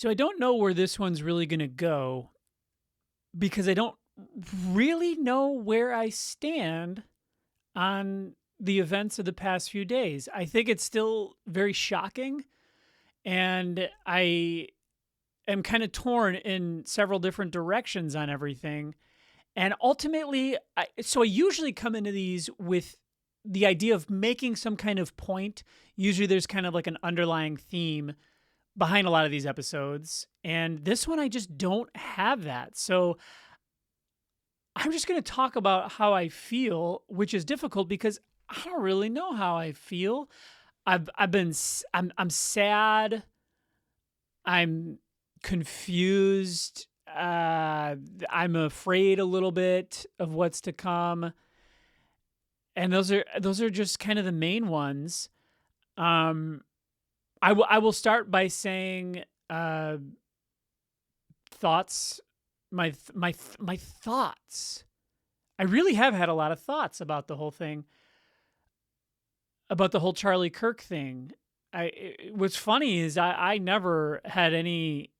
So I don't know where this one's really going to go because I don't really know where I stand on the events of the past few days. I think it's still very shocking, and I am kind of torn in several different directions on everything. And ultimately, so I usually come into these with the idea of making some kind of point. Usually there's kind of like an underlying theme behind a lot of these episodes. And this one, I just don't have that. So I'm just going to talk about how I feel, which is difficult because I don't really know how I feel. I'm sad. I'm confused. I'm afraid a little bit of what's to come. And those are just kind of the main ones. Um, I will start by saying thoughts. My thoughts. I really have had a lot of thoughts about the whole thing, about the whole Charlie Kirk thing. What's funny is I never had any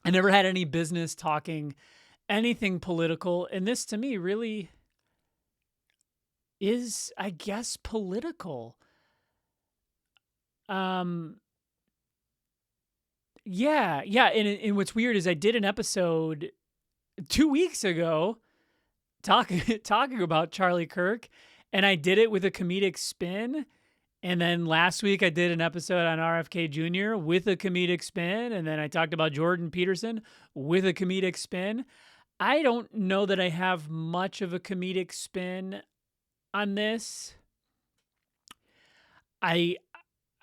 I never had any business talking anything political, and this to me really is, I guess, political. Um, yeah, and what's weird is I did an episode 2 weeks ago talking talking about Charlie Kirk, and I did it with a comedic spin. And then last week I did an episode on RFK Jr. with a comedic spin, and then I talked about Jordan Peterson with a comedic spin. I don't know that I have much of a comedic spin on this. I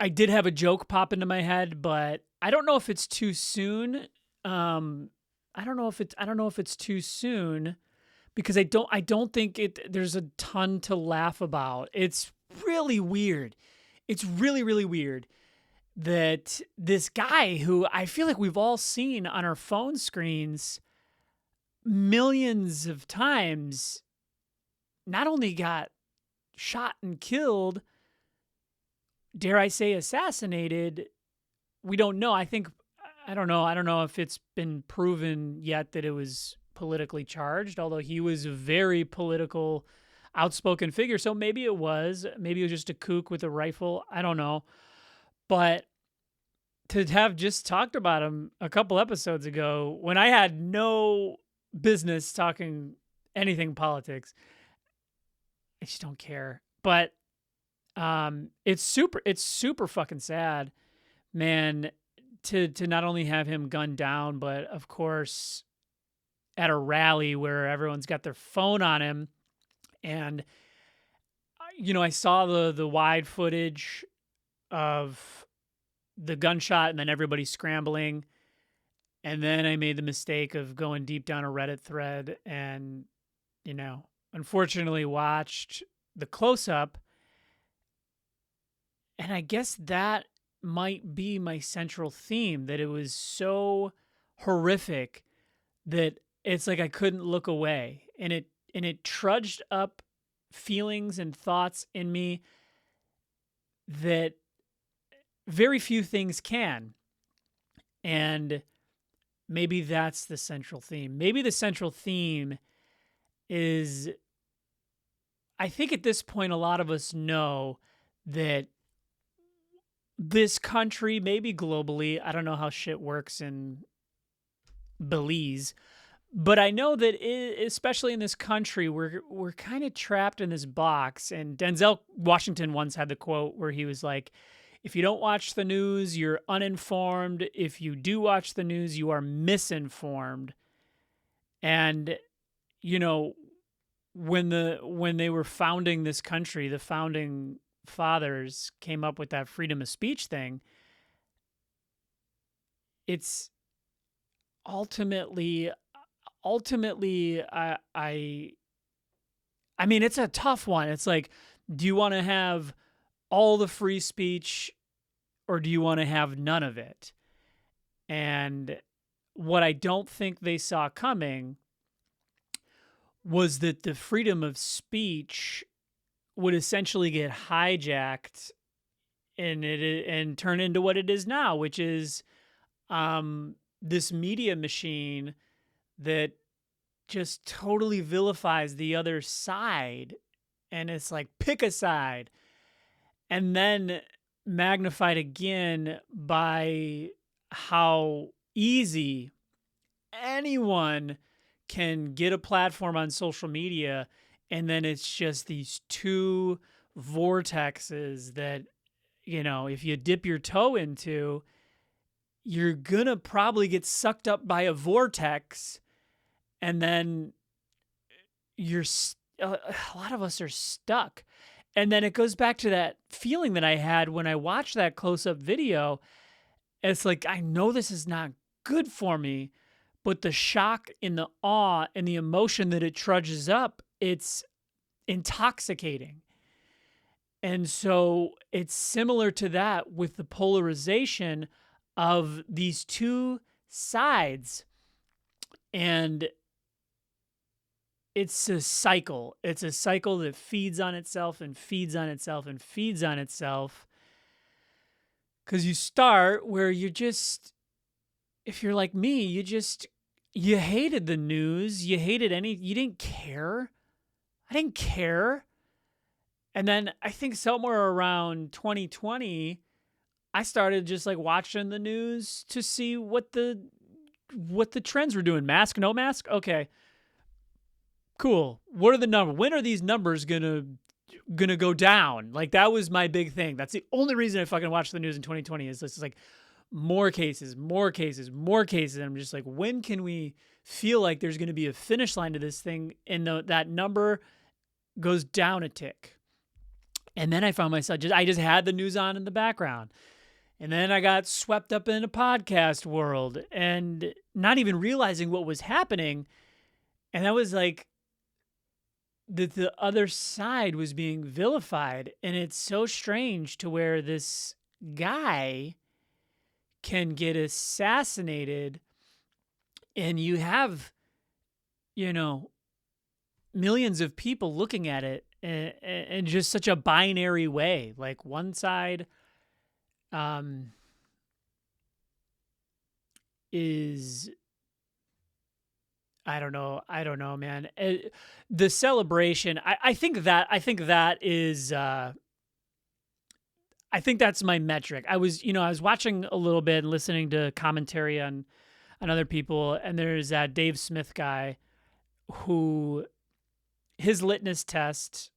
I did have a joke pop into my head, but I don't know if it's too soon. I don't know if it's too soon because I don't think there's a ton to laugh about. It's really weird. It's really really weird that this guy who I feel like we've all seen on our phone screens millions of times not only got shot and killed, dare I say assassinated. We don't know. I don't know if it's been proven yet that it was politically charged, although he was a very political outspoken figure. So maybe it was. Maybe it was just a kook with a rifle. I don't know. But to have just talked about him a couple episodes ago when I had no business talking anything politics, I just don't care. But it's super fucking sad, man, to not only have him gunned down, but of course at a rally where everyone's got their phone on him. And I saw the wide footage of the gunshot and then everybody scrambling. And then I made the mistake of going deep down a Reddit thread and, unfortunately watched the close up. And I guess that might be my central theme, that it was so horrific that it's like I couldn't look away. And it trudged up feelings and thoughts in me that very few things can. And maybe that's the central theme. Maybe the central theme is, I think at this point, a lot of us know that this country, maybe globally, I don't know how shit works in Belize, but I know that especially in this country, we're kind of trapped in this box. And Denzel Washington once had the quote where he was like, "If you don't watch the news, you're uninformed. If you do watch the news, you are misinformed." And when they were founding this country, the founding fathers came up with that freedom of speech thing. It's ultimately I mean, it's a tough one. It's like, do you want to have all the free speech or do you want to have none of it? And what I don't think they saw coming was that the freedom of speech would essentially get hijacked and turn into what it is now, which is this media machine that just totally vilifies the other side. And it's like, pick a side. And then magnified again by how easy anyone can get a platform on social media. And then it's just these two vortexes that, if you dip your toe into, you're going to probably get sucked up by a vortex. And then a lot of us are stuck. And then it goes back to that feeling that I had when I watched that close-up video. It's like, I know this is not good for me, but the shock and the awe and the emotion that it trudges up, it's intoxicating. And so it's similar to that with the polarization of these two sides. And it's a cycle. It's a cycle that feeds on itself and feeds on itself and feeds on itself. Because you start where you just, if you're like me, you hated the news. You didn't care. I didn't care. And then I think somewhere around 2020, I started just like watching the news to see what the trends were doing. Mask, no mask? Okay. Cool. What are the numbers? When are these numbers gonna go down? Like, that was my big thing. That's the only reason I fucking watched the news in 2020 is it's like more cases, more cases, more cases. And I'm just like, when can we feel like there's going to be a finish line to this thing and that number goes down a tick? And then I found myself I just had the news on in the background. And then I got swept up in a podcast world and not even realizing what was happening. And that was like, that the other side was being vilified. And it's so strange to where this guy can get assassinated and you have, millions of people looking at it in just such a binary way. Like, one side is, I don't know, man. The celebration, I think that is, I think that's my metric. I was watching a little bit and listening to commentary on other people, and there's that Dave Smith guy who his litmus test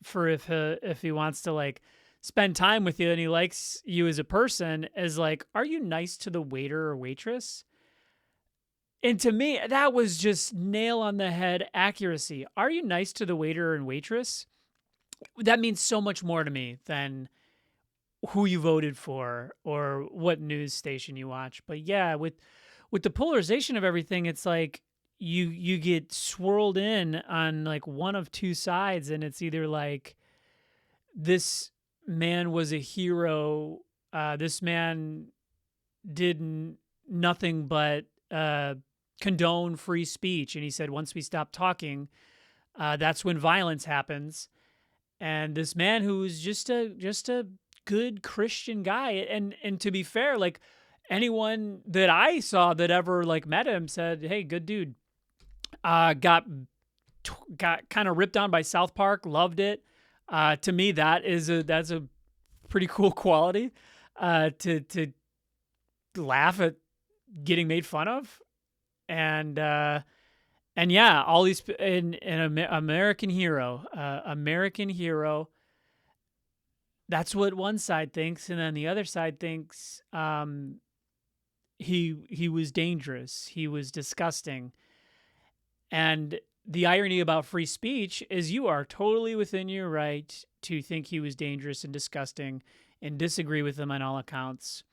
for if he wants to like spend time with you and he likes you as a person is like, are you nice to the waiter or waitress? And to me, that was just nail on the head accuracy. Are you nice to the waiter and waitress? That means so much more to me than who you voted for or what news station you watch. But yeah, with the polarization of everything, it's like you get swirled in on like one of two sides, and it's either like this man was a hero, this man did nothing but condone free speech, and he said once we stop talking, that's when violence happens. And this man who's just a good Christian guy, and to be fair, like anyone that I saw that ever like met him said, hey, good dude. Got kind of ripped on by South Park, loved it. To me, that's a pretty cool quality, to laugh at getting made fun of. And yeah, all these American hero, that's what one side thinks. And then the other side thinks, he was dangerous. He was disgusting. And the irony about free speech is you are totally within your right to think he was dangerous and disgusting and disagree with him on all accounts.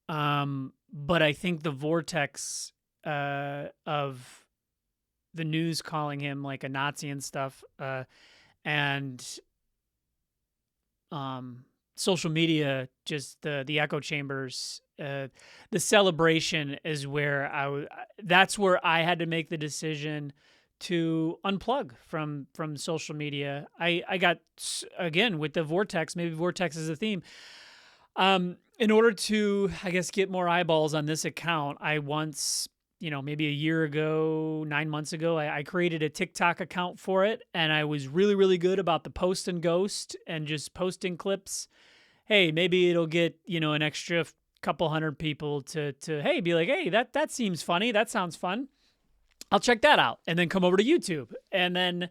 But I think the vortex of the news calling him like a Nazi and stuff, and social media, just the echo chambers, the celebration is where that's where I had to make the decision to unplug from social media. I got, again, with the vortex, maybe vortex is a theme. In order to, I guess, get more eyeballs on this account, I once, maybe a year ago, 9 months ago, I created a TikTok account for it, and I was really, really good about the post and ghost and just posting clips. Hey, maybe it'll get, an extra couple hundred people to hey, be like, hey, that seems funny. That sounds fun. I'll check that out, and then come over to YouTube. And then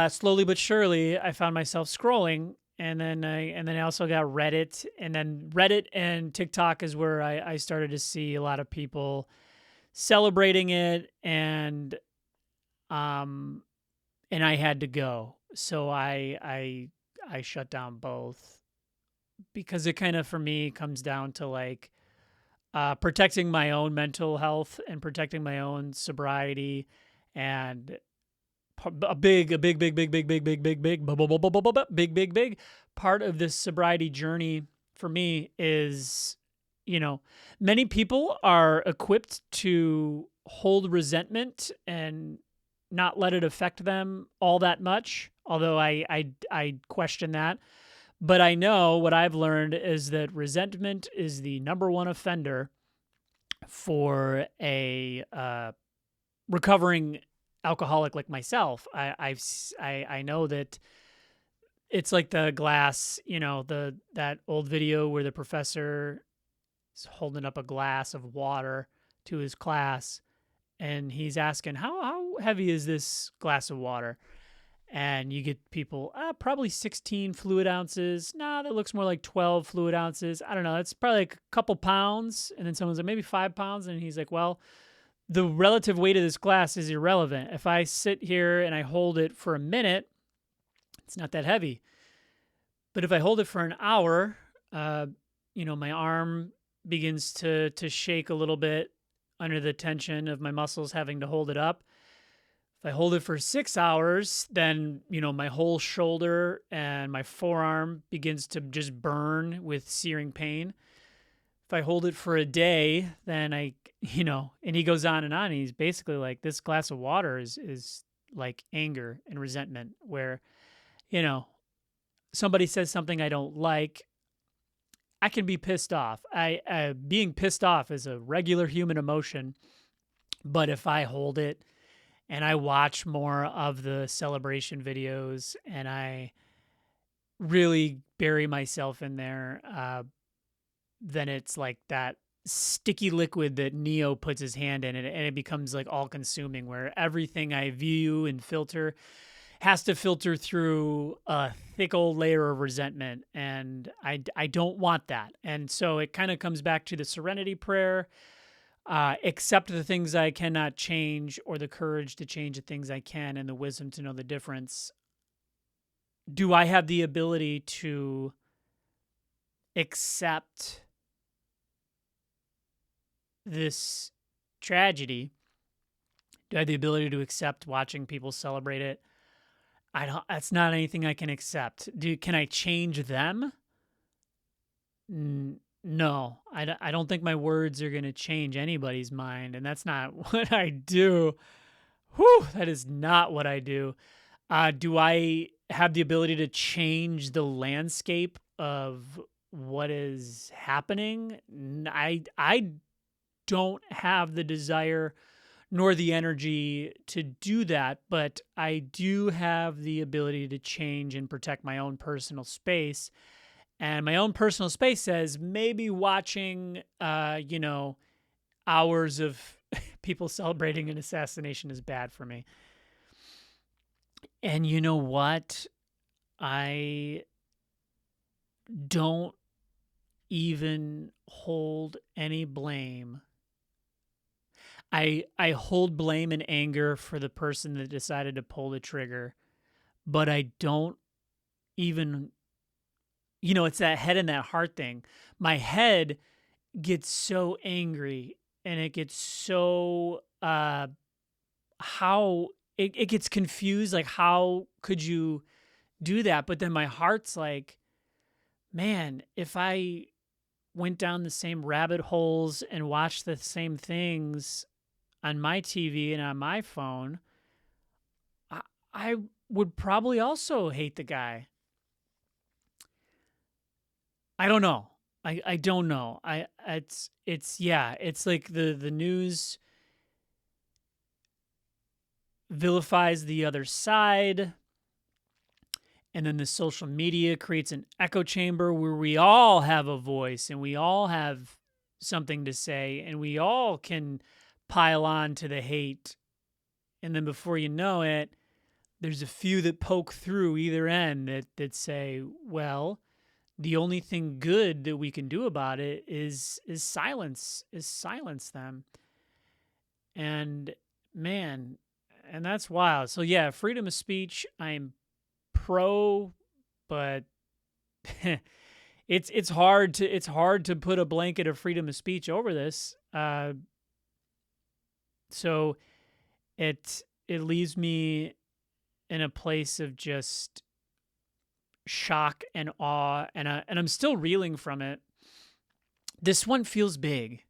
slowly but surely, I found myself scrolling, and then I also got Reddit, and then Reddit and TikTok is where I started to see a lot of people celebrating it, um and I had to go, so I shut down both because it kind of for me comes down to like protecting my own mental health and protecting my own sobriety, and a big part of this sobriety journey for me is, you know, many people are equipped to hold resentment and not let it affect them all that much. Although I question that, but I know what I've learned is that resentment is the number one offender for a recovering alcoholic like myself. I know that it's like the glass, that old video where the professor is holding up a glass of water to his class, and he's asking how heavy is this glass of water, and you get people probably 16 fluid ounces. Nah, that looks more like 12 fluid ounces. I don't know. It's probably like a couple pounds, and then someone's like maybe 5 pounds, and he's like, well, the relative weight of this glass is irrelevant. If I sit here and I hold it for a minute, it's not that heavy. But if I hold it for an hour, my arm begins to shake a little bit under the tension of my muscles having to hold it up. If I hold it for 6 hours, then, my whole shoulder and my forearm begins to just burn with searing pain. If I hold it for a day, then and he goes on and on. And he's basically like, this glass of water is like anger and resentment where, somebody says something I don't like, I can be pissed off. Being pissed off is a regular human emotion. But if I hold it and I watch more of the celebration videos and I really bury myself in there, then it's like that sticky liquid that Neo puts his hand in, and it becomes like all consuming, where everything I view and filter has to filter through a thick old layer of resentment. And I don't want that. And so it kind of comes back to the serenity prayer, accept the things I cannot change, or the courage to change the things I can, and the wisdom to know the difference. Do I have the ability to accept this tragedy? Do I have the ability to accept watching people celebrate it? That's not anything I can accept. Can I change them? No, I don't think my words are going to change anybody's mind, and that's not what I do. Whew, that is not what I do. Do I have the ability to change the landscape of what is happening? I don't have the desire nor the energy to do that, but I do have the ability to change and protect my own personal space. And my own personal space says maybe watching, hours of people celebrating an assassination is bad for me. And you know what? I don't even hold any blame. I hold blame and anger for the person that decided to pull the trigger, but I don't even, it's that head and that heart thing. My head gets so angry, and it gets so, it gets confused. Like, how could you do that? But then my heart's like, man, if I went down the same rabbit holes and watched the same things on my TV and on my phone, I would probably also hate the guy. I don't know. I don't know. It's yeah, it's like the news vilifies the other side, and then the social media creates an echo chamber where we all have a voice and we all have something to say and we all can pile on to the hate. And then before you know it, there's a few that poke through either end that say, well, the only thing good that we can do about it is silence them. And man, and that's wild. So yeah, freedom of speech, I'm pro, but it's hard to put a blanket of freedom of speech over this. So it leaves me in a place of just shock and awe, and I'm still reeling from it. This one feels big.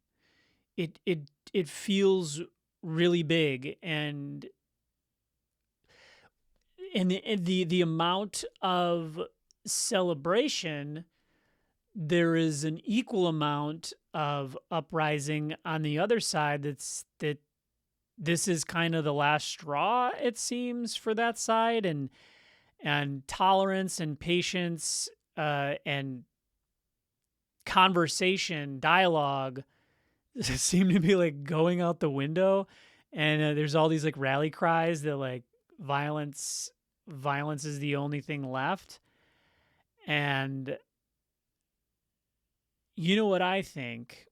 It feels really big, and the amount of celebration, there is an equal amount of uprising on the other side. That this is kind of the last straw, it seems, for that side, and tolerance and patience and conversation, dialogue seem to be like going out the window. And there's all these like rally cries that like violence is the only thing left. And you know what I think?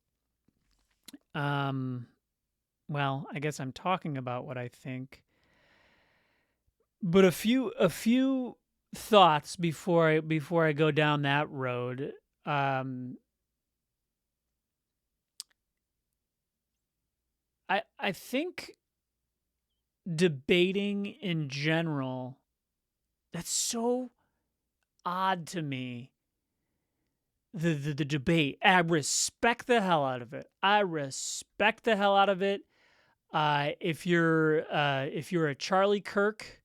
Well, I guess I'm talking about what I think. But a few thoughts before I go down that road. I think debating in general, that's so odd to me. The debate, I respect the hell out of it. I respect the hell out of it. If you're a Charlie Kirk,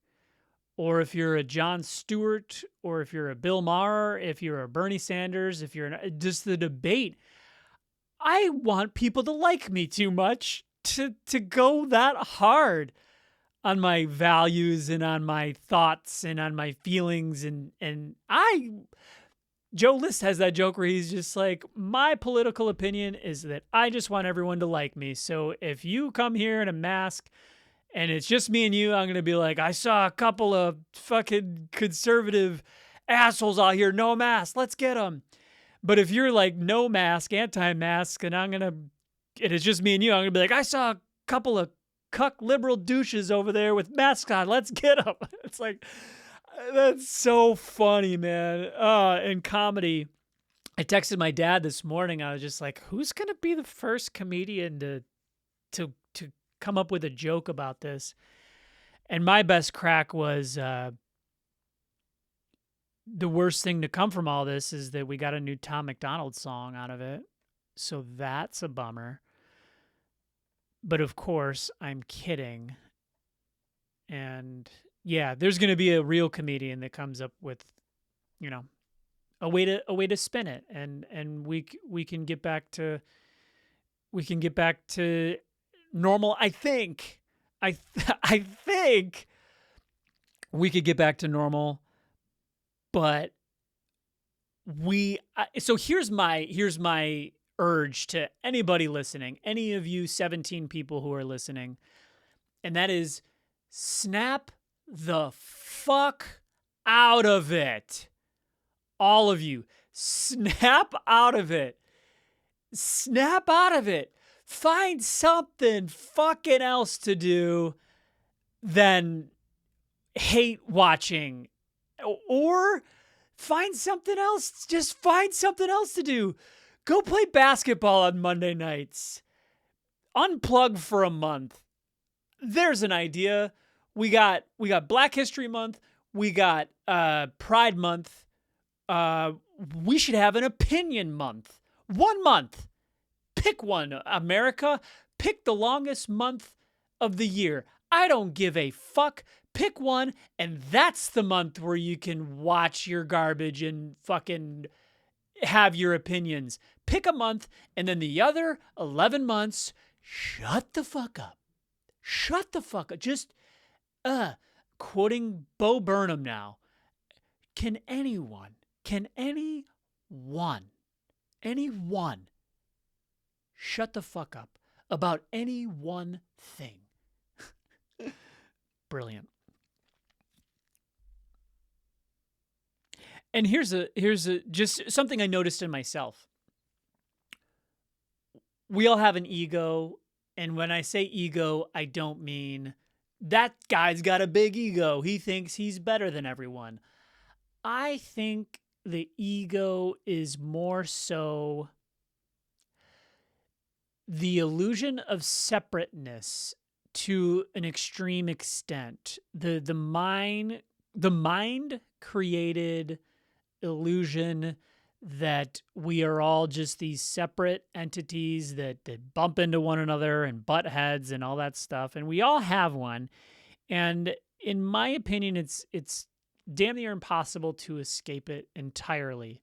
or if you're a Jon Stewart, or if you're a Bill Maher, if you're a Bernie Sanders, if you're just the debate, I want people to like me too much to go that hard on my values and on my thoughts and on my feelings. And Joe List has that joke where he's just like, my political opinion is that I just want everyone to like me. So if you come here in a mask and it's just me and you, I'm going to be like, I saw a couple of fucking conservative assholes out here, no mask, let's get them. But if you're like no mask, anti-mask, and it's just me and you, I'm going to be like, I saw a couple of cuck liberal douches over there with masks on, let's get them. It's like, that's so funny, man. In comedy, I texted my dad this morning. I was just like, who's going to be the first comedian to come up with a joke about this? And my best crack was, the worst thing to come from all this is that we got a new Tom McDonald song out of it. So that's a bummer. But of course, I'm kidding. And yeah, there's going to be a real comedian that comes up with, a way to spin it, and we can get back to normal. I think we could get back to normal, but so here's my urge to anybody listening, any of you 17 people who are listening, and that is, snap the fuck out of it. All of you, snap out of it. Snap out of it. Find something fucking else to do than hate watching, or find something else. Just find something else to do. Go play basketball on Monday nights. Unplug for a month. There's an idea. We got Black History Month. We got Pride Month. We should have an opinion month. 1 month. Pick one, America. Pick the longest month of the year. I don't give a fuck. Pick one, and that's the month where you can watch your garbage and fucking have your opinions. Pick a month, and then the other 11 months, shut the fuck up. Shut the fuck up. Just, quoting Bo Burnham now, can anyone shut the fuck up about any one thing? Brilliant. And here's just something I noticed in myself. We all have an ego, and when I say ego, I don't mean that guy's got a big ego. He thinks he's better than everyone. I think the ego is more so the illusion of separateness to an extreme extent. The mind created illusion that we are all just these separate entities that bump into one another and butt heads and all that stuff. And we all have one. And in my opinion, it's damn near impossible to escape it entirely.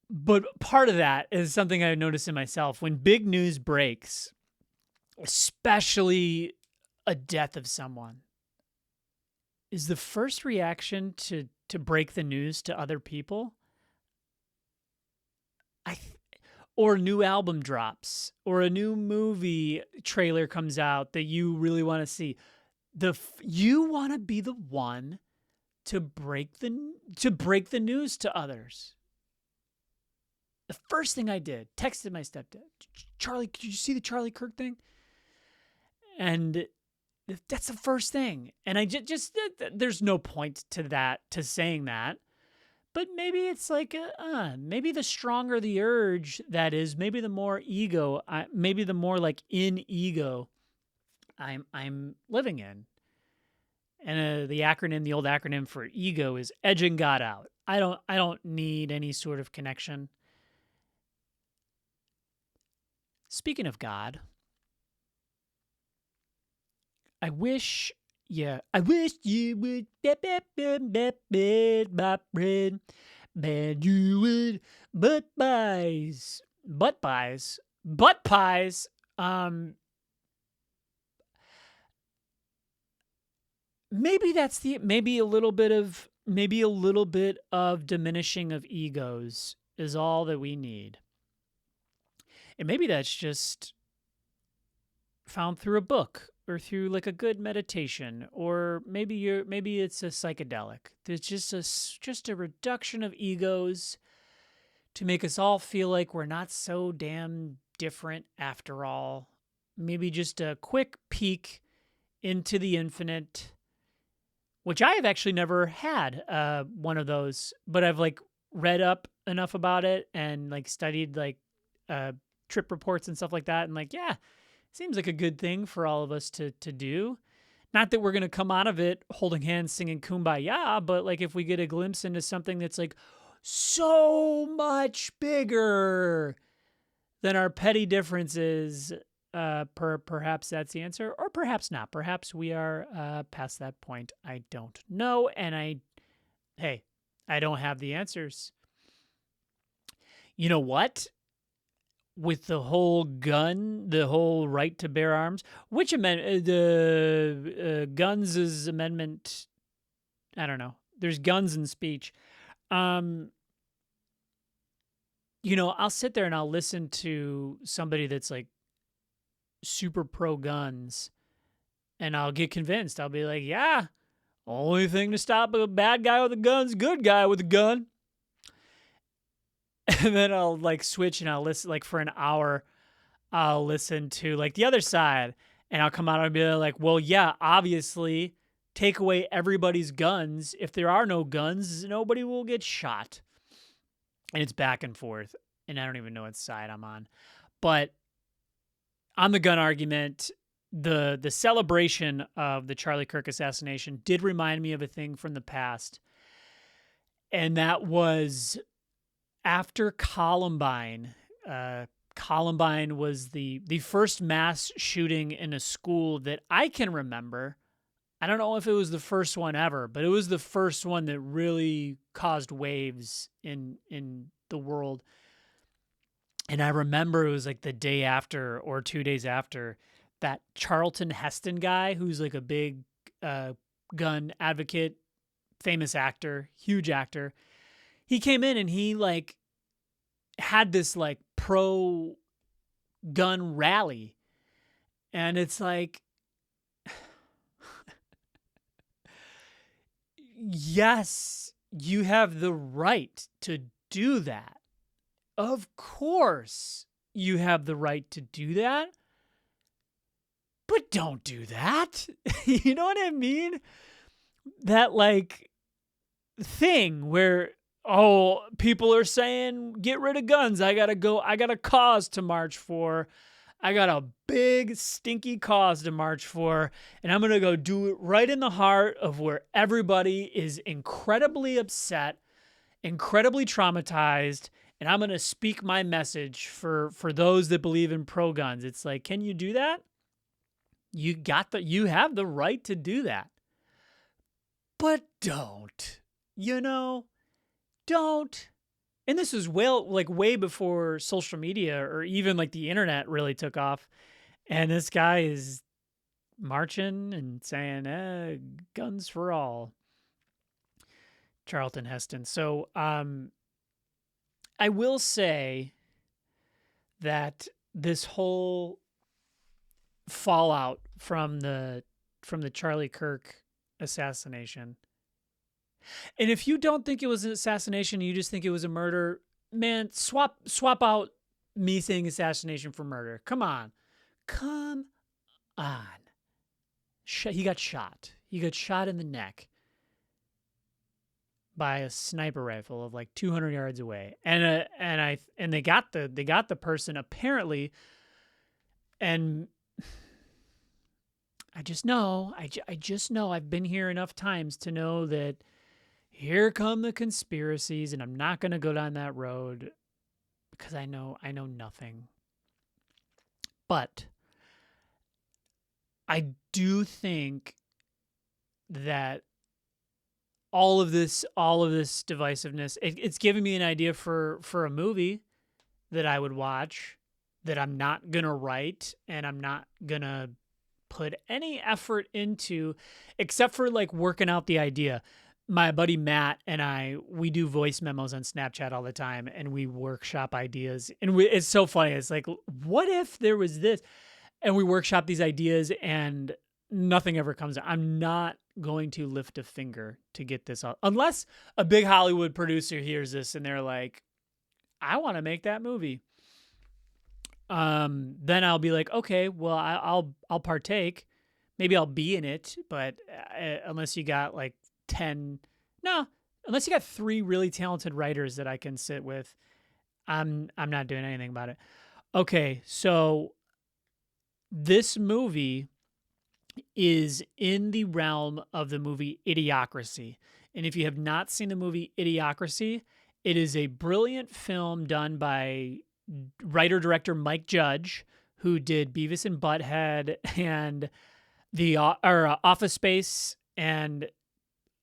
But part of that is something I noticed in myself. When big news breaks, especially a death of someone, is the first reaction to break the news to other people? Or a new album drops, or a new movie trailer comes out that you really want to see. You want to be the one to break the news to others. The first thing I did, texted my stepdad, Charlie, did you see the Charlie Kirk thing? And that's the first thing. And I just there's no point to saying that. But maybe it's like, maybe the stronger the urge that is, maybe the more ego, maybe the more like in ego I'm living in. And the old acronym for ego is edging God out. I don't need any sort of connection. Speaking of God, I wish you would my friend, but you would butt pies. Maybe a little bit of diminishing of egos is all that we need. And maybe that's just found through a book or through like a good meditation, or maybe it's a psychedelic. There's just a reduction of egos to make us all feel like we're not so damn different after all. Maybe just a quick peek into the infinite, which I have actually never had one of those, but I've like read up enough about it and like studied like trip reports and stuff like that. And like, yeah, seems like a good thing for all of us to do. Not that we're going to come out of it holding hands, singing Kumbaya, but like if we get a glimpse into something that's like so much bigger than our petty differences, perhaps that's the answer, or perhaps not. Perhaps we are past that point. I don't know. And I don't have the answers. You know what? With the whole the whole right to bear arms, which amendment, the Guns' amendment, I don't know. There's guns in speech. I'll sit there and I'll listen to somebody that's like super pro guns and I'll get convinced. I'll be like, yeah, only thing to stop a bad guy with a gun's a good guy with a gun. And then I'll like switch and I'll listen like for an hour. I'll listen to like the other side and I'll come out and be like, well, yeah, obviously take away everybody's guns. If there are no guns, nobody will get shot. And it's back and forth. And I don't even know what side I'm on. But on the gun argument, the celebration of the Charlie Kirk assassination did remind me of a thing from the past. And that was after Columbine. Columbine was the first mass shooting in a school that I can remember. I don't know if it was the first one ever, but it was the first one that really caused waves in the world. And I remember it was like the day after or 2 days after that Charlton Heston guy, who's like a big uh, gun advocate, famous actor, huge actor. He came in and he like had this like pro gun rally. And it's like, yes, you have the right to do that. Of course, you have the right to do that. But don't do that. You know what I mean? That like thing where, oh, people are saying get rid of guns. I got a cause to march for. I got a big stinky cause to march for, and I'm going to go do it right in the heart of where everybody is incredibly upset, incredibly traumatized, and I'm going to speak my message for those that believe in pro guns. It's like, can you do that? You have the right to do that. But don't. You know, don't. And this is way before social media or even like the internet really took off. And this guy is marching and saying, guns for all. Charlton Heston. So I will say that this whole fallout from the Charlie Kirk assassination. And if you don't think it was an assassination, you just think it was a murder, man, swap out me saying assassination for murder. Come on. He got shot. He got shot in the neck by a sniper rifle of like 200 yards away. And they got the person apparently, and I just know I've been here enough times to know that here come the conspiracies, and I'm not going to go down that road because I know nothing. But I do think that all of this divisiveness, it's giving me an idea for a movie that I would watch that I'm not going to write and I'm not going to put any effort into except for like working out the idea. My buddy Matt and we do voice memos on Snapchat all the time, and we workshop ideas. And it's so funny. It's like, what if there was this? And we workshop these ideas, and nothing ever comes out. I'm not going to lift a finger to get this out unless a big Hollywood producer hears this and they're like, I want to make that movie. Then I'll be like, okay, well, I'll partake. Maybe I'll be in it, but unless you got like unless you got 3 really talented writers that I can sit with, I'm not doing anything about it. Okay, so this movie is in the realm of the movie Idiocracy. And if you have not seen the movie Idiocracy, it is a brilliant film done by writer-director Mike Judge, who did Beavis and Butthead and the Office Space and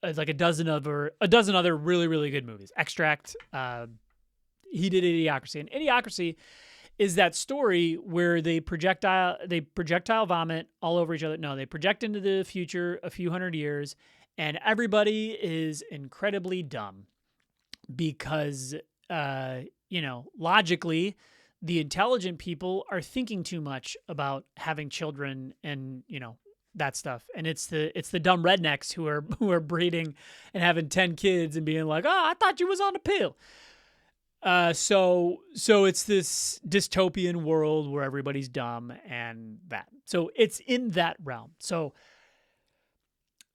like a dozen other really, really good movies. Extract. He did Idiocracy. And Idiocracy is that story where they projectile vomit all over each other. No, they project into the future a few hundred years, and everybody is incredibly dumb because, logically, the intelligent people are thinking too much about having children and, that stuff. And it's the dumb rednecks who are breeding and having 10 kids and being like, oh, I thought you was on a pill. So it's this dystopian world where everybody's dumb and that. So it's in that realm. So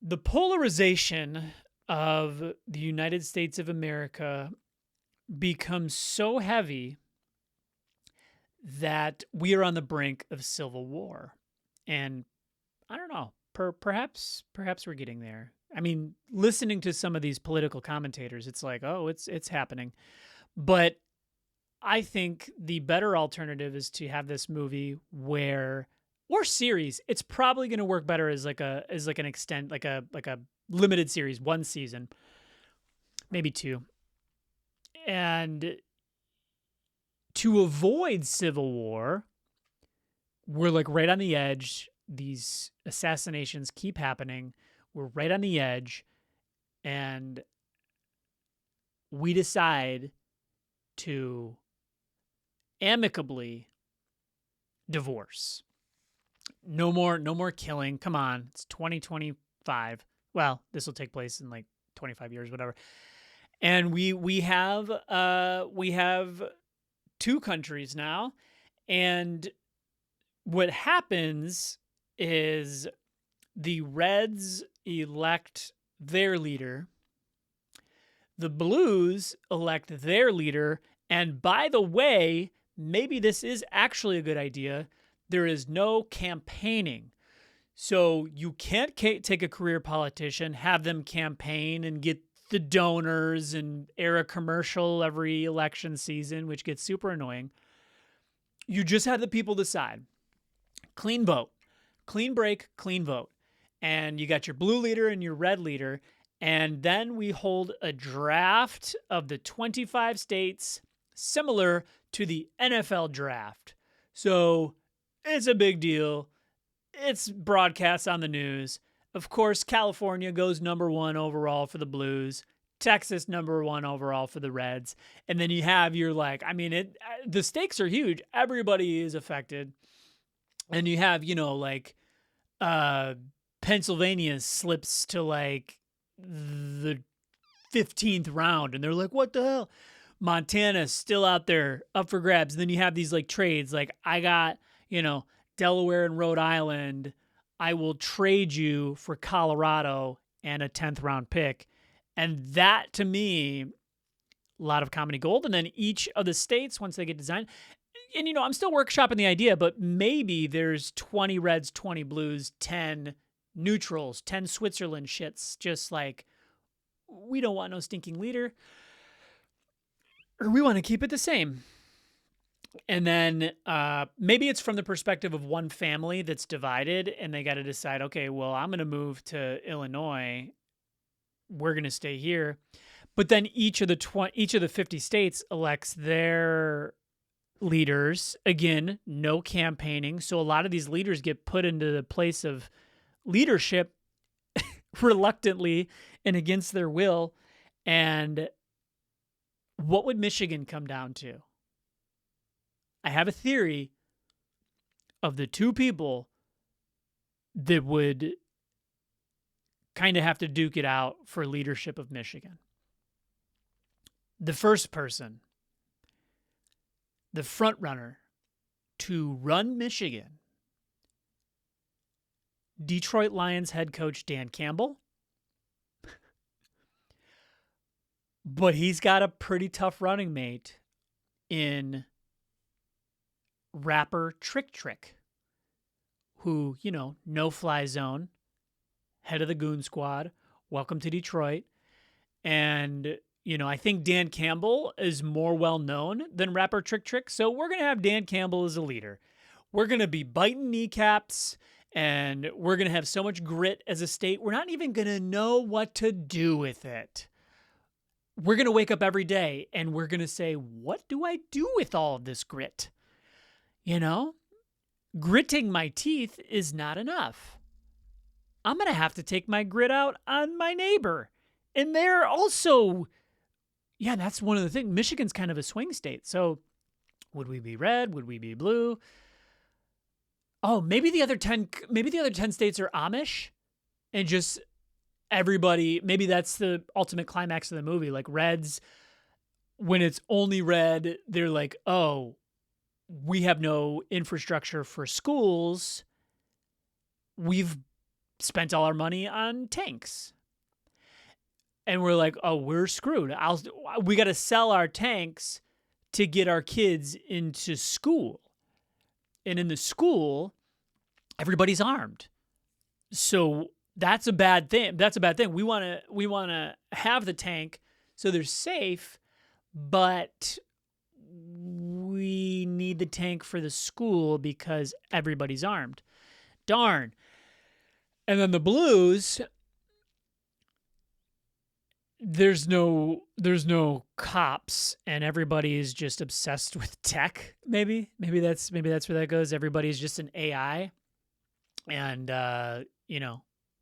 the polarization of the United States of America becomes so heavy that we are on the brink of civil war. And I don't know, perhaps we're getting there. I mean, listening to some of these political commentators, it's like, oh, it's happening. But I think the better alternative is to have this movie where or series. It's probably going to work better as an extent, like a limited series, one season, maybe two. And to avoid civil war, we're like right on the edge. These assassinations keep happening. We're right on the edge, and we decide to amicably divorce. No more killing. Come on. It's 2025. Well, this will take place in like 25 years, whatever. And we have two countries now. And what happens is the Reds elect their leader. The Blues elect their leader. And by the way, maybe this is actually a good idea. There is no campaigning. So you can't take a career politician, have them campaign and get the donors and air a commercial every election season, which gets super annoying. You just have the people decide. Clean vote. Clean break, clean vote. And you got your blue leader and your red leader. And then we hold a draft of the 25 states, similar to the NFL draft. So it's a big deal. It's broadcast on the news. Of course, California goes number 1 overall for the Blues. Texas number 1 overall for the Reds. And then you have the stakes are huge. Everybody is affected. And you have, Pennsylvania slips to like the 15th round. And they're like, what the hell? Montana's still out there up for grabs. And then you have these like trades. Like I got, Delaware and Rhode Island. I will trade you for Colorado and a 10th round pick. And that, to me, a lot of comedy gold. And then each of the states, once they get designed, and, I'm still workshopping the idea, but maybe there's 20 Reds, 20 Blues, 10 neutrals, 10 Switzerland shits. Just like, we don't want no stinking leader. Or we want to keep it the same. And then maybe it's from the perspective of one family that's divided and they got to decide, okay, well, I'm going to move to Illinois. We're going to stay here. But then each of the 50 states elects their leaders. Again, no campaigning. So a lot of these leaders get put into the place of leadership reluctantly and against their will. And what would Michigan come down to? I have a theory of the two people that would kind of have to duke it out for leadership of Michigan. The first person, the front runner to run Michigan, Detroit Lions head coach Dan Campbell. But he's got a pretty tough running mate in rapper Trick, who, no-fly zone, head of the goon squad, welcome to Detroit. And, I think Dan Campbell is more well-known than rapper Trick, so we're going to have Dan Campbell as a leader. We're going to be biting kneecaps, and we're going to have so much grit as a state, we're not even going to know what to do with it. We're going to wake up every day, and we're going to say, what do I do with all of this grit? Gritting my teeth is not enough. I'm going to have to take my grit out on my neighbor. And they're also, that's one of the things. Michigan's kind of a swing state. So would we be red? Would we be blue? Oh, maybe the other 10 states are Amish and just everybody, maybe that's the ultimate climax of the movie. Like Reds, when it's only red, they're like, oh, we have no infrastructure for schools. We've spent all our money on tanks. And we're like, oh, we're screwed. We got to sell our tanks to get our kids into school. And in the school, everybody's armed. So that's a bad thing. We want to have the tank so they're safe, but we need the tank for the school because everybody's armed. Darn. And then the blues, there's no cops and everybody is just obsessed with tech. Maybe that's where that goes. Everybody's just an AI, and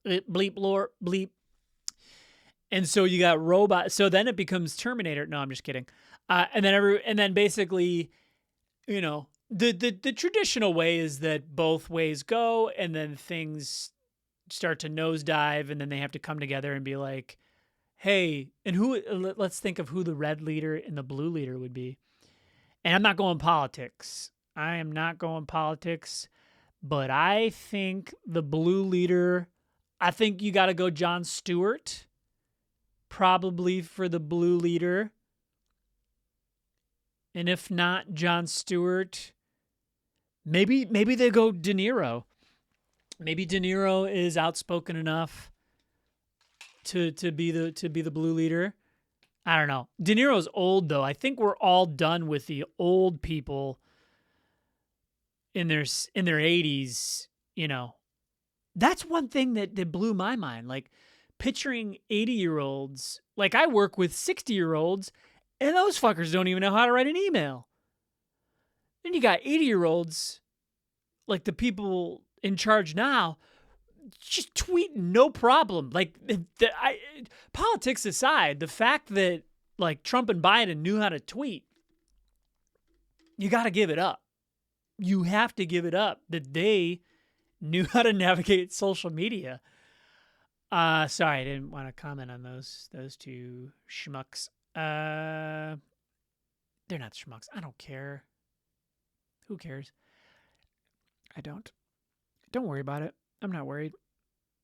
bleep lore bleep. And so you got robot. So then it becomes Terminator. No, I'm just kidding. And then basically, the traditional way is that both ways go, and then things start to nosedive, and then they have to come together and be like, hey, and let's think of who the red leader and the blue leader would be. And I'm not going politics. I am not going politics, but I think the blue leader, I think you got to go Jon Stewart, probably for the blue leader. And if not Jon Stewart, maybe they go De Niro. Maybe De Niro is outspoken enough to be the blue leader. I don't know. De Niro's old though. I think we're all done with the old people in their 80s, That's one thing that blew my mind. Like picturing 80-year-olds, like I work with 60-year-olds, and those fuckers don't even know how to write an email. Then you got 80-year-olds, like the people in charge now, just tweet no problem. Like politics aside, the fact that like Trump and Biden knew how to tweet, you got to give it up. You have to give it up that they knew how to navigate social media. Sorry, I didn't want to comment on those two schmucks. They're not schmucks. I don't care. Who cares? I don't. Don't worry about it. I'm not worried.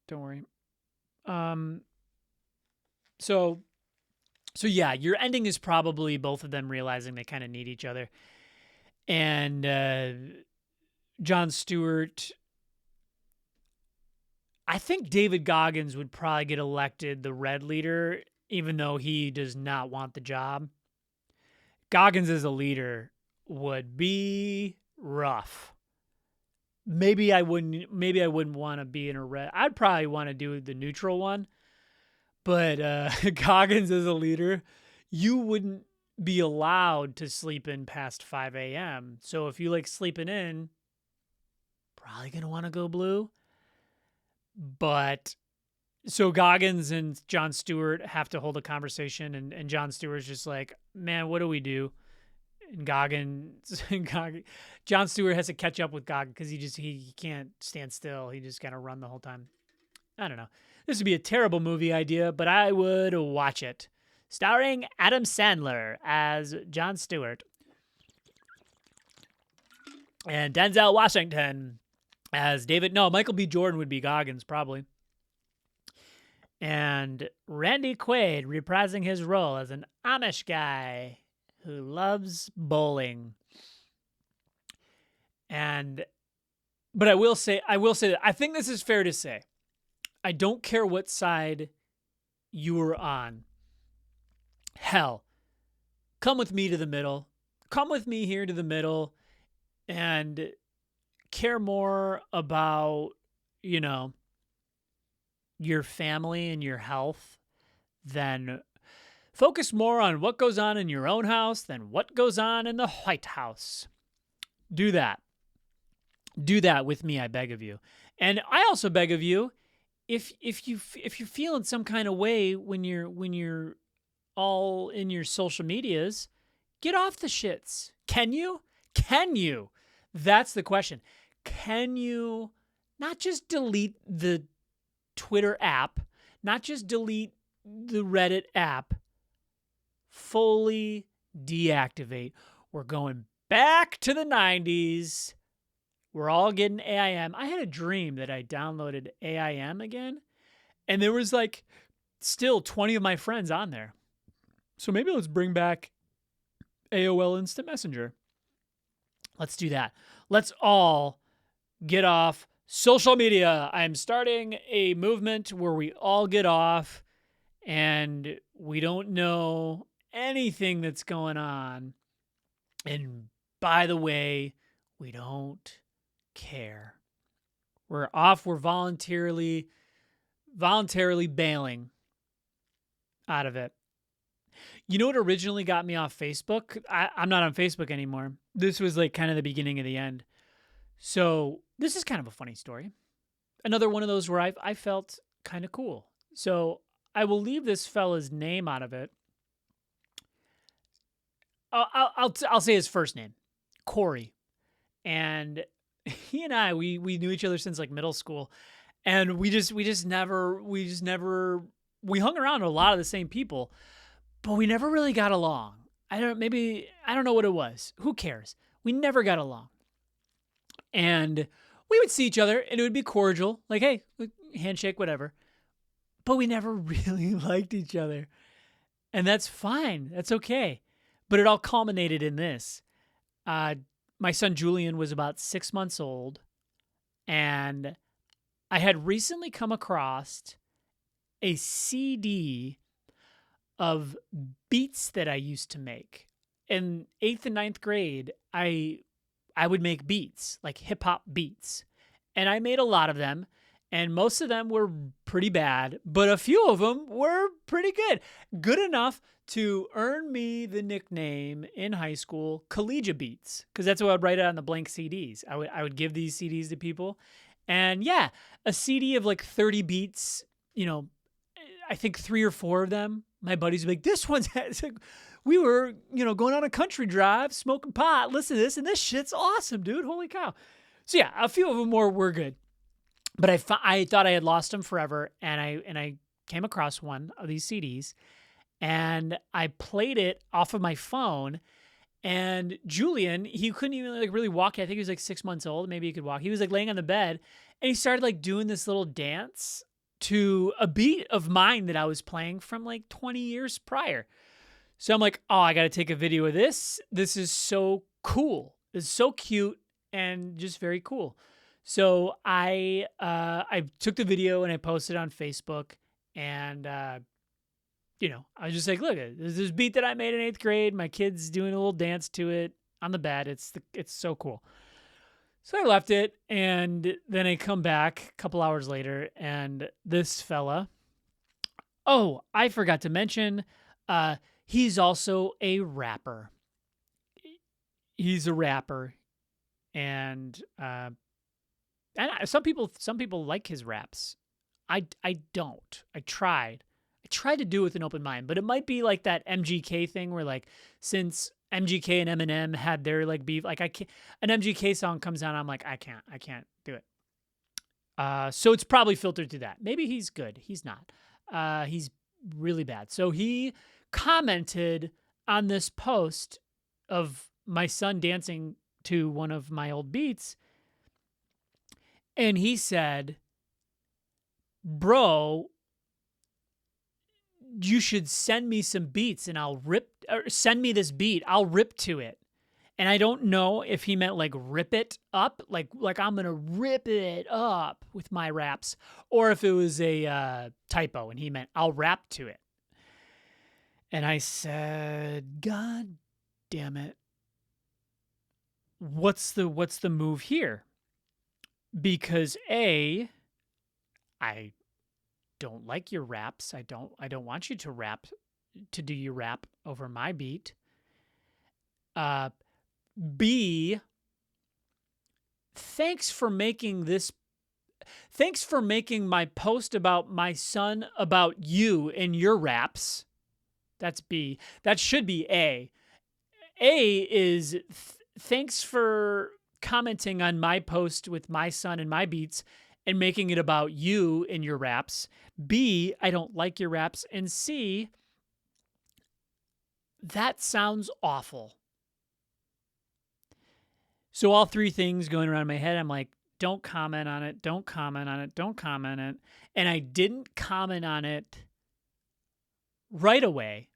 Don't worry. So yeah, your ending is probably both of them realizing they kind of need each other. And Jon Stewart, I think David Goggins would probably get elected the red leader, even though he does not want the job. Goggins as a leader would be rough. Maybe I wouldn't want to be in a red. I'd probably want to do the neutral one. But Goggins as a leader, you wouldn't be allowed to sleep in past 5 a.m. So if you like sleeping in, probably going to want to go blue. But so Goggins and Jon Stewart have to hold a conversation, and Jon Stewart's just like, man, what do we do? And Jon Stewart has to catch up with Goggins because he can't stand still. He just got to run the whole time. I don't know. This would be a terrible movie idea, but I would watch it. Starring Adam Sandler as Jon Stewart. And Denzel Washington as David. No, Michael B. Jordan would be Goggins, probably. And Randy Quaid reprising his role as an Amish guy who loves bowling. But I will say that I think this is fair to say. I don't care what side you are on. Hell, come with me to the middle. Come with me here to the middle and care more about, your family and your health than focus more on what goes on in your own house than what goes on in the White House. Do that. Do that with me, I beg of you. And I also beg of you, if you're feeling some kind of way when you're all in your social medias, get off the shits. Can you? Can you? That's the question. Can you not just delete the Twitter app, not just delete the Reddit app, fully deactivate? We're going back to the 90s. We're all getting AIM. I had a dream that I downloaded AIM again, and there was like still 20 of my friends on there. So maybe let's bring back AOL Instant Messenger. Let's do that. Let's all get off social media. I'm starting a movement where we all get off and we don't know anything that's going on. And by the way, we don't care. We're off. We're voluntarily bailing out of it. You know what originally got me off Facebook? I'm not on Facebook anymore. This was like kind of the beginning of the end. So this is kind of a funny story. Another one of those where I felt kind of cool. So I will leave this fella's name out of it. I'll say his first name, Corey, and he and I we knew each other since like middle school, and we never hung around with a lot of the same people, but we never really got along. I don't know what it was. Who cares? We never got along, and we would see each other and it would be cordial, like hey, handshake, whatever. But we never really liked each other, and that's fine. That's okay. But it all culminated in this. My son Julian was about 6 months old, and I had recently come across a CD of beats that I used to make. In 8th and 9th grade, I would make beats, like hip-hop beats. And I made a lot of them, and most of them were pretty bad, but a few of them were pretty good. Good enough to earn me the nickname in high school, Collegiate Beats, because that's what I would write on the blank CDs. I would give these CDs to people. And yeah, a CD of like 30 beats, I think 3 or 4 of them, my buddies would be like, this one's, like, we were, going on a country drive, smoking pot, listen to this, and this shit's awesome, dude. Holy cow. So yeah, a few of them were good. But I thought I had lost them forever, and I came across one of these CDs, and I played it off of my phone. And Julian, he couldn't even like really walk. I think he was like 6 months old. Maybe he could walk. He was like laying on the bed, and he started like doing this little dance to a beat of mine that I was playing from like 20 years prior. So I'm like, oh, I got to take a video of this. This is so cool. It's so cute and just very cool. So I took the video and I posted it on Facebook, and I was just like, look, there's this beat that I made in 8th grade. My kid's doing a little dance to it on the bed. It's so cool. So I left it, and then I come back a couple hours later, and this fella, oh, I forgot to mention, he's also a rapper. He's a rapper, and some people like his raps. I don't. I tried to do it with an open mind, but it might be like that MGK thing where like since MGK and Eminem had their like beef, like an MGK song comes out, I'm like I can't do it. So it's probably filtered through that. Maybe he's good. He's not. He's really bad. So he commented on this post of my son dancing to one of my old beats, and he said, bro, you should send me some beats and send me this beat. I'll rip to it. And I don't know if he meant like rip it up, like I'm going to rip it up with my raps, or if it was a typo and he meant I'll rap to it. And I said, God damn it. What's the move here? Because I don't like your raps. I don't want you to do your rap over my beat. B, thanks for making my post about my son about you and your raps. That's B. That should be A. A is thanks for commenting on my post with my son and my beats and making it about you and your raps. B, I don't like your raps. And C, that sounds awful. So all 3 things going around my head, I'm like, don't comment on it, don't comment on it, don't comment on it. And I didn't comment on it right away,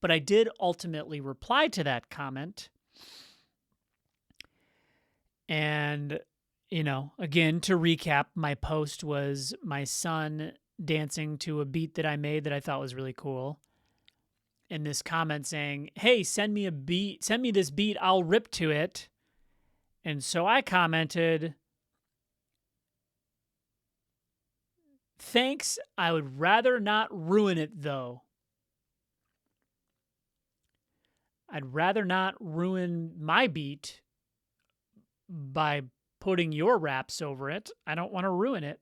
but I did ultimately reply to that comment. And, again, to recap, my post was my son dancing to a beat that I made that I thought was really cool. in this comment saying, "Hey, send me a beat, send me this beat, I'll rip to it." And so I commented, "Thanks, I would rather not ruin it though. I'd rather not ruin my beat by putting your raps over it. I don't want to ruin it."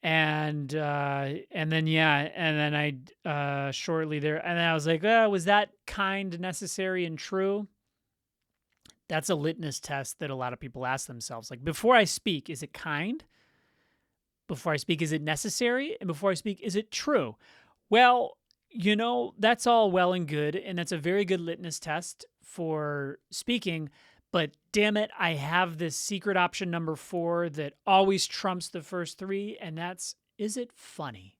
And then I shortly there, and then I was like, was that kind, necessary, and true? That's a litmus test that a lot of people ask themselves. Like, before I speak, is it kind? Before I speak, is it necessary? And before I speak, is it true? Well, that's all well and good, and that's a very good litmus test for speaking. But damn it, I have this secret option number 4 that always trumps the first 3, and that's, is it funny?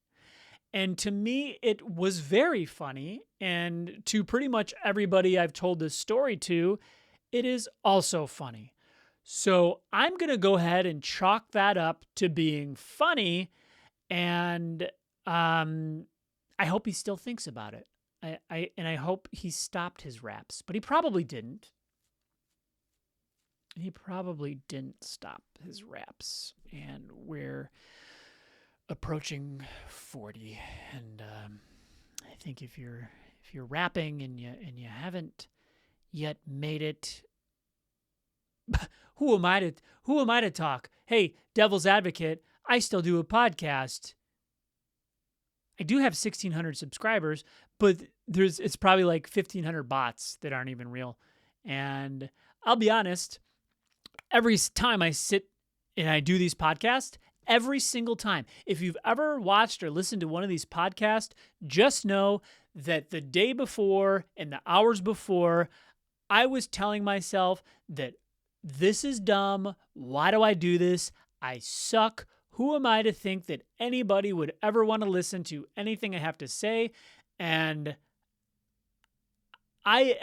And to me, it was very funny. And to pretty much everybody I've told this story to, it is also funny. So I'm going to go ahead and chalk that up to being funny. And I hope he still thinks about it. I hope he stopped his raps, but he probably didn't. He probably didn't stop his raps, and we're approaching 40. And I think if you're rapping and you haven't yet made it, who am I to talk? Hey, devil's advocate, I still do a podcast. I do have 1,600 subscribers, but it's probably like 1,500 bots that aren't even real. And I'll be honest, every time I sit and I do these podcasts, every single time, if you've ever watched or listened to one of these podcasts, just know that the day before and the hours before, I was telling myself that this is dumb. Why do I do this? I suck. Who am I to think that anybody would ever want to listen to anything I have to say? And and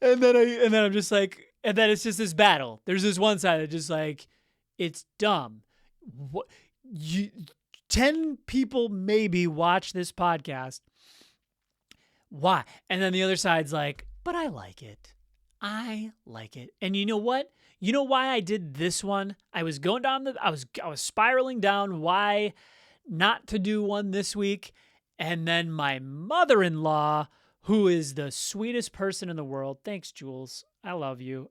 then I'm just like, and then it's just this battle. There's this one side that just like, it's dumb. 10 people maybe watch this podcast. Why? And then the other side's like, but I like it. I like it. And you know what? You know why I did this one? I was going down I was spiraling down why not to do one this week. And then my mother-in-law, who is the sweetest person in the world, thanks, Jules, I love you,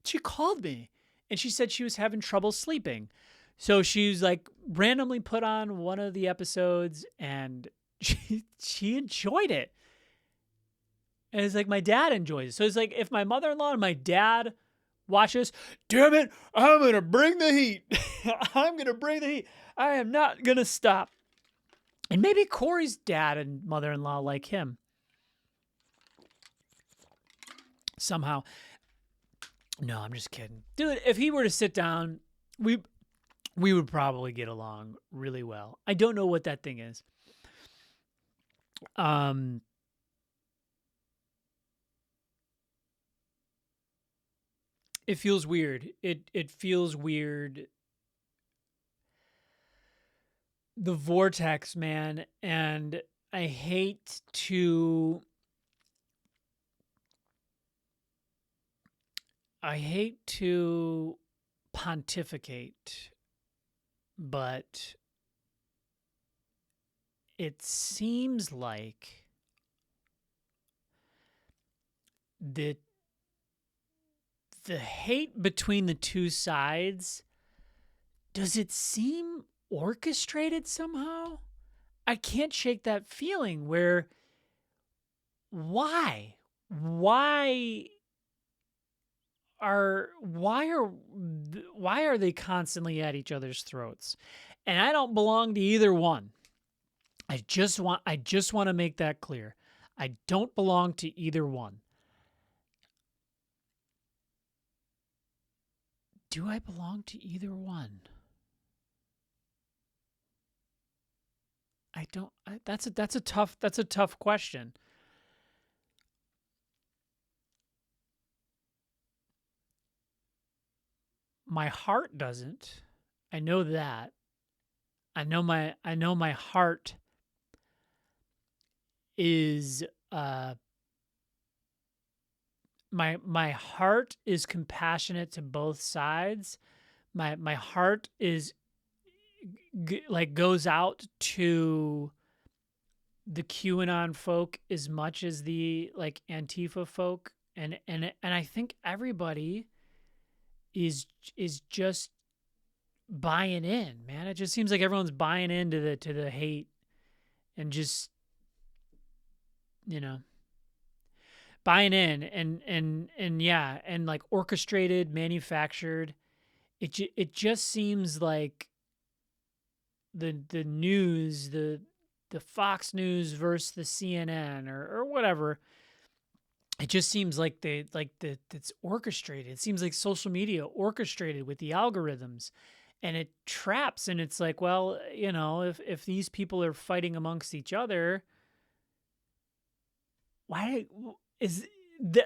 she called me and she said she was having trouble sleeping. So she was like randomly put on one of the episodes and she enjoyed it. And it's like, my dad enjoys it. So it's like, if my mother-in-law and my dad watch this, damn it, I'm going to bring the heat. I'm going to bring the heat. I am not going to stop. And maybe Corey's dad and mother-in-law like him. Somehow. No, I'm just kidding. Dude, if he were to sit down, we would probably get along really well. I don't know what that thing is. It feels weird. It feels weird. The vortex, man, and I hate to pontificate, but it seems like the hate between the two sides, does it seem orchestrated somehow? I can't shake that feeling where why are they constantly at each other's throats? And I don't belong to either one. I just want to make that clear. I don't belong to either one. Do I belong to either one? I don't. That's a tough question. My heart doesn't. I know that. I know my heart is uh my heart is compassionate to both sides. My heart is like goes out to the QAnon folk as much as the like Antifa folk, and I think everybody is just buying in, man. It just seems like everyone's buying into the hate and just, you know, buying in and yeah, and like orchestrated, manufactured. It just seems like the news, the Fox News versus the CNN or whatever. It just seems like it's orchestrated. It seems like social media orchestrated with the algorithms, and it traps. And it's like, well, you know, if these people are fighting amongst each other, why is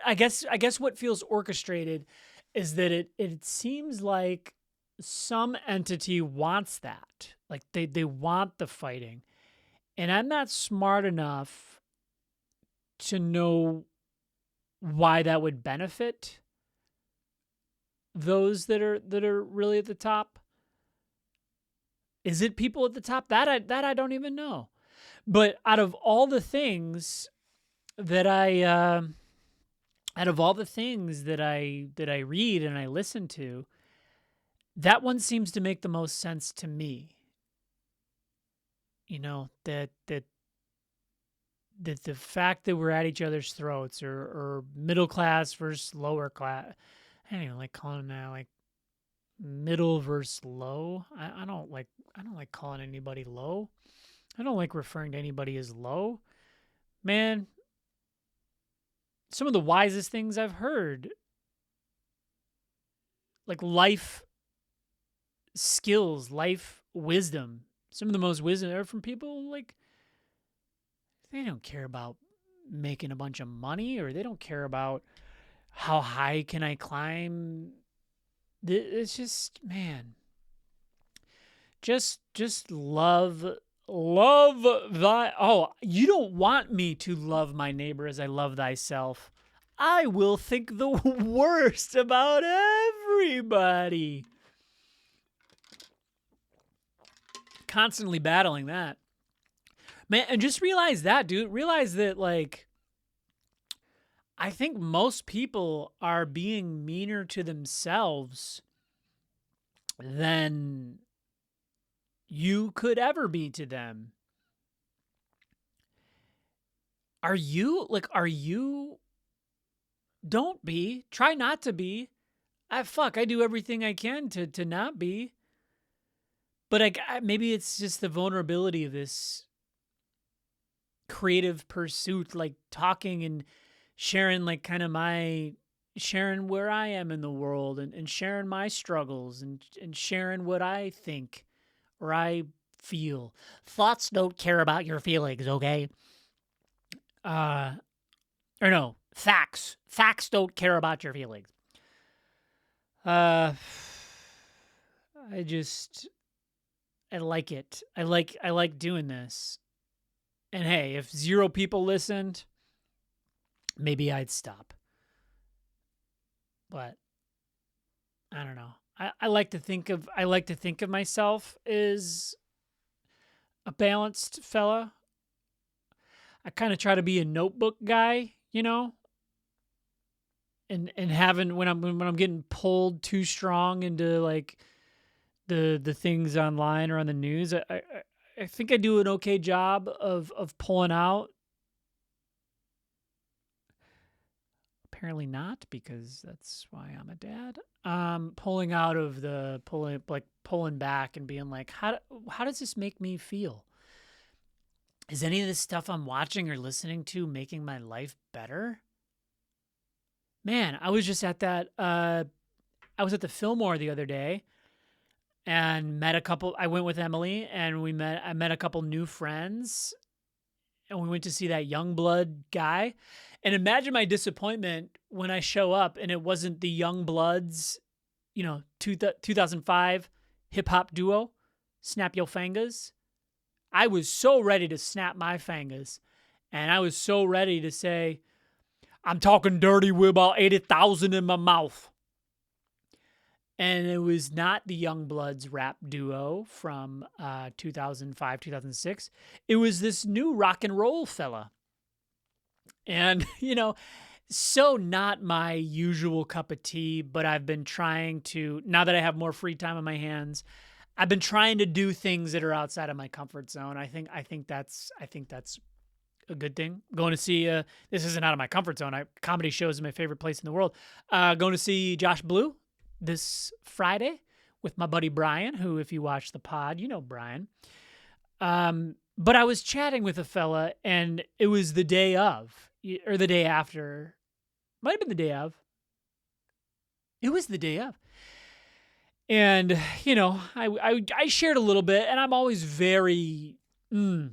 I guess what feels orchestrated is that it seems like some entity wants that. Like they want the fighting. And I'm not smart enough to know why that would benefit those that are really at the top. Is it people at the top? That I don't even know. But out of all the things that I read and I listen to, that one seems to make the most sense to me. You know, that the fact that we're at each other's throats, or middle class versus lower class. I don't even like calling that like middle versus low. I don't like calling anybody low. I don't like referring to anybody as low. Man, some of the wisest things I've heard, like life skills, life wisdom, some of the most wisdom are from people like they don't care about making a bunch of money, or they don't care about how high can I climb. It's just, man, just love thy. Oh, you don't want me to love my neighbor as I love thyself. I will think the worst about everybody. Constantly battling that. Man, and just realize that, dude. Realize that, like, I think most people are being meaner to themselves than you could ever be to them. Are you? Don't be. Try not to be. I do everything I can to not be. But maybe it's just the vulnerability of this creative pursuit, like talking and sharing, like kind of sharing where I am in the world, and sharing my struggles, and sharing what I think or I feel. Thoughts don't care about your feelings, okay? Or no, facts. Facts don't care about your feelings. Uh, I like it. I like doing this. And hey, if 0 people listened, maybe I'd stop. But I don't know. I like to think of myself as a balanced fella. I kind of try to be a notebook guy, you know, and having when I'm getting pulled too strong into like the things online or on the news, I think I do an okay job of pulling out. Apparently not, because that's why I'm a dad. Pulling out of the pulling back and being like, how does this make me feel? Is any of this stuff I'm watching or listening to making my life better? Man, I was just at that. I was at the Fillmore the other day and met a couple. I went with Emily, and I met a couple new friends, and we went to see that Youngblood guy. And imagine my disappointment when I show up and it wasn't the Youngbloods, 2005 hip hop duo, Snap Yo Fangas. I was so ready to snap my fangas. And I was so ready to say, I'm talking dirty with about 80,000 in my mouth. And it was not the Youngbloods rap duo from 2005, 2006. It was this new rock and roll fella. And, so not my usual cup of tea, but I've been trying to, now that I have more free time on my hands, I've been trying to do things that are outside of my comfort zone. I think that's a good thing. Going to see this isn't out of my comfort zone. Comedy shows is my favorite place in the world. Going to see Josh Blue this Friday with my buddy Brian, who, if you watch the pod, you know Brian. But I was chatting with a fella, and it was the day of, or the day after. Might have been the day of. It was the day of. And, I shared a little bit, and I'm always very, because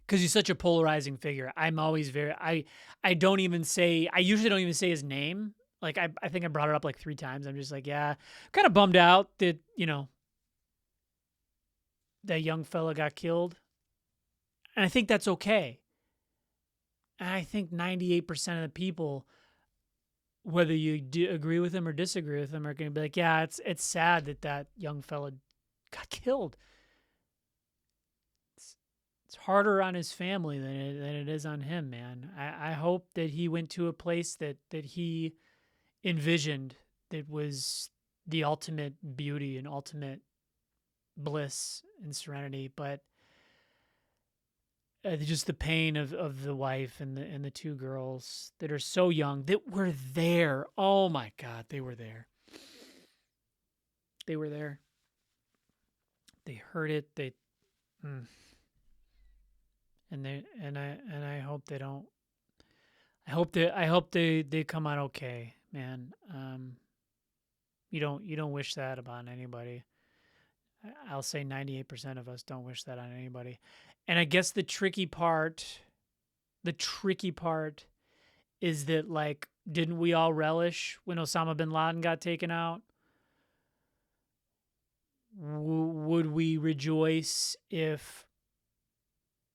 he's such a polarizing figure. I'm always very, I usually don't even say his name. Like, I think I brought it up like 3 times. I'm just like, yeah, kind of bummed out that, that young fella got killed. And I think that's okay. And I think 98% of the people, whether you agree with him or disagree with him, are going to be like, yeah, it's sad that young fella got killed. It's harder on his family than it is on him, man. I hope that he went to a place that he envisioned that was the ultimate beauty and ultimate bliss and serenity, but just the pain of the wife and the 2 girls that are so young that were there. Oh my God, they were there. They were there. They heard it. And I hope they don't. I hope they come out okay, man. You don't wish that upon anybody. I'll say 98% of us don't wish that on anybody. And I guess the tricky part is that, like, didn't we all relish when Osama bin Laden got taken out? Would we rejoice if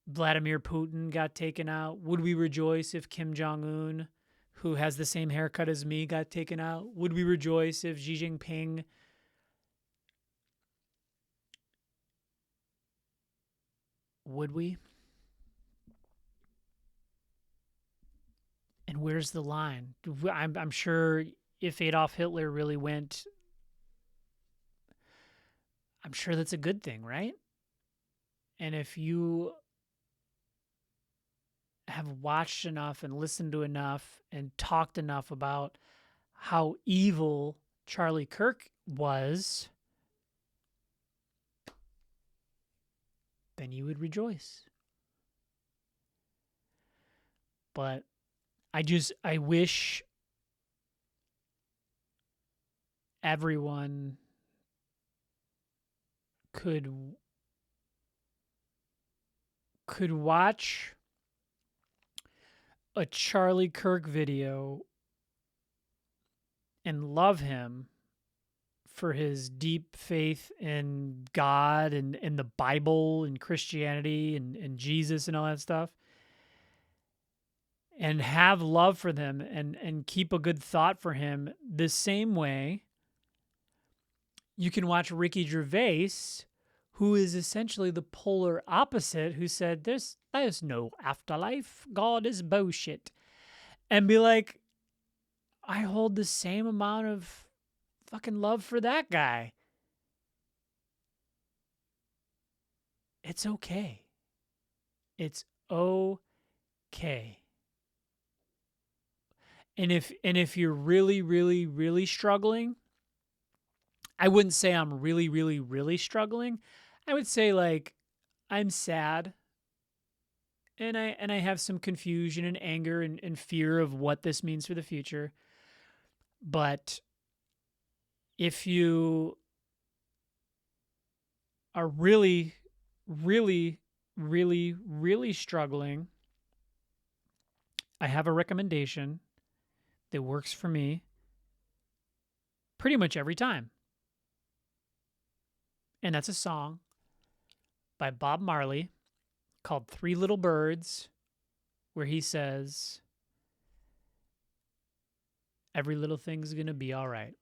Vladimir Putin got taken out? Would we rejoice if Kim Jong-un, who has the same haircut as me, got taken out? Would we rejoice if Xi Jinping would we? And where's the line? I'm sure if Adolf Hitler really went, I'm sure that's a good thing, right? And if you have watched enough and listened to enough and talked enough about how evil Charlie Kirk was, then you would rejoice. But I wish everyone could watch a Charlie Kirk video and love him for his deep faith in God and the Bible and Christianity and Jesus and all that stuff, and have love for them and keep a good thought for him the same way you can watch Ricky Gervais, who is essentially the polar opposite, who said, there's no afterlife. God is bullshit. And be like, I hold the same amount of fucking love for that guy. It's okay. It's okay. And if you're really, really, really struggling, I wouldn't say I'm really, really, really struggling. I would say, like, I'm sad. And I have some confusion and anger and fear of what this means for the future. But if you are really, really, really, really struggling, I have a recommendation that works for me pretty much every time. And that's a song by Bob Marley called 3 Little Birds where he says, every little thing's going to be all right.